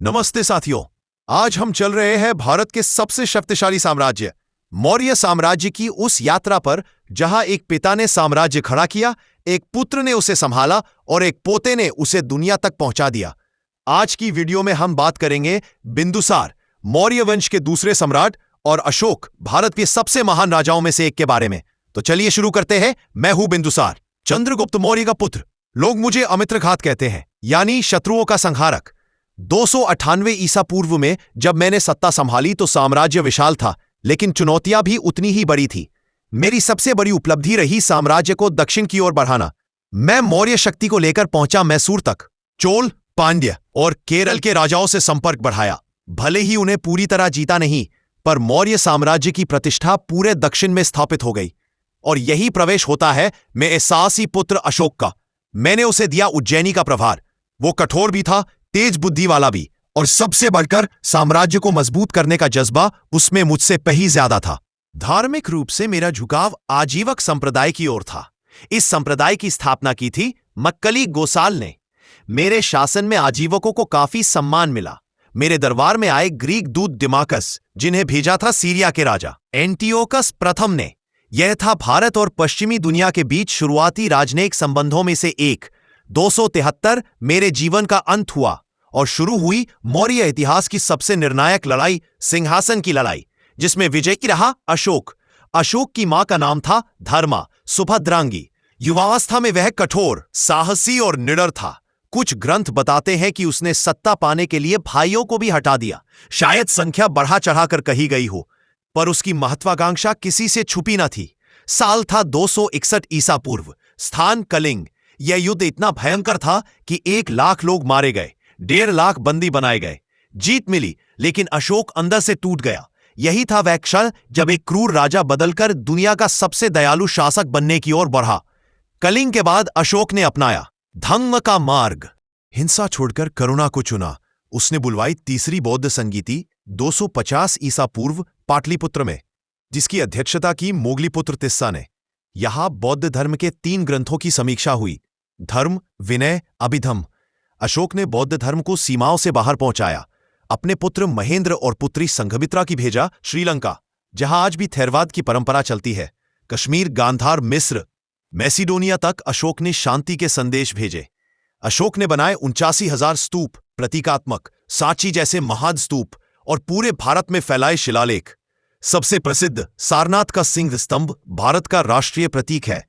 नमस्ते साथियों। आज हम चल रहे हैं भारत के सबसे शक्तिशाली साम्राज्य मौर्य साम्राज्य की उस यात्रा पर जहां एक पिता ने साम्राज्य खड़ा किया, एक पुत्र ने उसे संभाला और एक पोते ने उसे दुनिया तक पहुंचा दिया। आज की वीडियो में हम बात करेंगे बिंदुसार, मौर्य वंश के दूसरे सम्राट, और अशोक, भारत के सबसे महान राजाओं में से एक के बारे में। तो चलिए शुरू करते हैं। मैं हूं बिंदुसार, चंद्रगुप्त मौर्य का पुत्र। लोग मुझे अमित्रघात कहते हैं, यानी शत्रुओं का संहारक। 298 ईसा पूर्व में जब मैंने सत्ता संभाली तो साम्राज्य विशाल था, लेकिन चुनौतियां भी उतनी ही बड़ी थी। मेरी सबसे बड़ी उपलब्धि रही साम्राज्य को दक्षिण की ओर बढ़ाना। मैं मौर्य शक्ति को लेकर पहुंचा मैसूर तक। चोल, पांड्य और केरल के राजाओं से संपर्क बढ़ाया। भले ही उन्हें पूरी तरह जीता नहीं, पर मौर्य साम्राज्य की प्रतिष्ठा पूरे दक्षिण में स्थापित हो गई। और यही प्रवेश होता है मेरे साहसी पुत्र अशोक का। मैंने उसे दिया उज्जैनी का प्रभार। वो कठोर भी था, तेज बुद्धि वाला भी, और सबसे बढ़कर साम्राज्य को मजबूत करने का जज्बा उसमें मुझसे कहीं ज्यादा था। धार्मिक रूप से मेरा झुकाव आजीवक संप्रदाय की ओर था। इस संप्रदाय की स्थापना की थी मक्कली गोसाल ने। मेरे शासन में आजीवकों को काफी सम्मान मिला। मेरे दरबार में आए ग्रीक दूत दिमाकस, जिन्हें भेजा था सीरिया के राजा एंटियोकस प्रथम ने। यह था भारत और पश्चिमी दुनिया के बीच शुरुआती राजनयिक संबंधों में से एक। 273 मेरे जीवन का अंत हुआ और शुरू हुई मौर्य इतिहास की सबसे निर्णायक लड़ाई, सिंहासन की लड़ाई, जिसमें विजयी रहा अशोक। अशोक की मां का नाम था धर्मा, सुभद्रांगी। युवावस्था में वह कठोर, साहसी और निडर था। कुछ ग्रंथ बताते हैं कि उसने सत्ता पाने के लिए भाइयों को भी हटा दिया। शायद संख्या बढ़ा चढ़ाकर कही गई हो, पर उसकी महत्वाकांक्षा किसी से छुपी न थी। साल था 261 ईसा पूर्व, स्थान कलिंग। यह युद्ध इतना भयंकर था कि 1 लाख लोग मारे गए, 1.5 लाख बंदी बनाए गए। जीत मिली, लेकिन अशोक अंदर से टूट गया। यही था वह क्षण जब एक क्रूर राजा बदलकर दुनिया का सबसे दयालु शासक बनने की ओर बढ़ा। कलिंग के बाद अशोक ने अपनाया धम्म का मार्ग। हिंसा छोड़कर करुणा को चुना। उसने बुलवाई तीसरी बौद्ध संगीति 250 ईसा पूर्व पाटलिपुत्र में, जिसकी अध्यक्षता की मोगलीपुत्र तिस्सा ने। यहां बौद्ध धर्म के 3 ग्रंथों की समीक्षा हुई: धर्म, विनय, अभिधम। अशोक ने बौद्ध धर्म को सीमाओं से बाहर पहुंचाया। अपने पुत्र महेंद्र और पुत्री संघमित्रा की भेजा श्रीलंका, जहां आज भी थेरवाद की परंपरा चलती है। कश्मीर, गांधार, मिस्र, मैसिडोनिया तक अशोक ने शांति के संदेश भेजे। अशोक ने बनाए 79,000 स्तूप, प्रतीकात्मक, सांची जैसे महान स्तूप, और पूरे भारत में फैलाए शिलालेख। सबसे प्रसिद्ध सारनाथ का सिंह स्तंभ भारत का राष्ट्रीय प्रतीक है।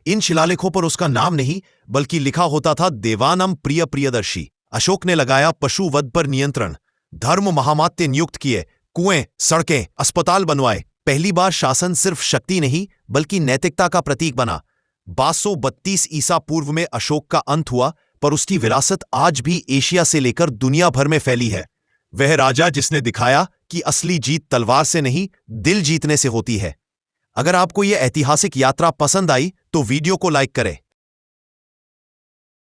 इन शिलालेखों पर उसका नाम नहीं, बल्कि लिखा होता था देवानम प्रिय प्रियदर्शी। अशोक ने लगाया पशु वध पर नियंत्रण, धर्म महामात्य नियुक्त किए, कुएं, सड़कें, अस्पताल बनवाए। पहली बार शासन सिर्फ शक्ति नहीं, बल्कि नैतिकता का प्रतीक बना। 1232 ईसा पूर्व में अशोक का अंत हुआ, पर उसकी विरासत आज भी एशिया से लेकर दुनिया भर में फैली है। वह राजा जिसने दिखाया कि असली जीत तलवार से नहीं, दिल जीतने से होती है। अगर आपको यह ऐतिहासिक यात्रा पसंद आई तो वीडियो को लाइक करें,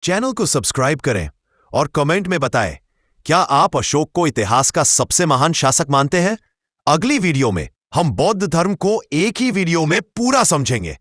चैनल को सब्सक्राइब करें और कमेंट में बताएं, क्या आप अशोक को इतिहास का सबसे महान शासक मानते हैं? अगली वीडियो में हम बौद्ध धर्म को एक ही वीडियो में पूरा समझेंगे।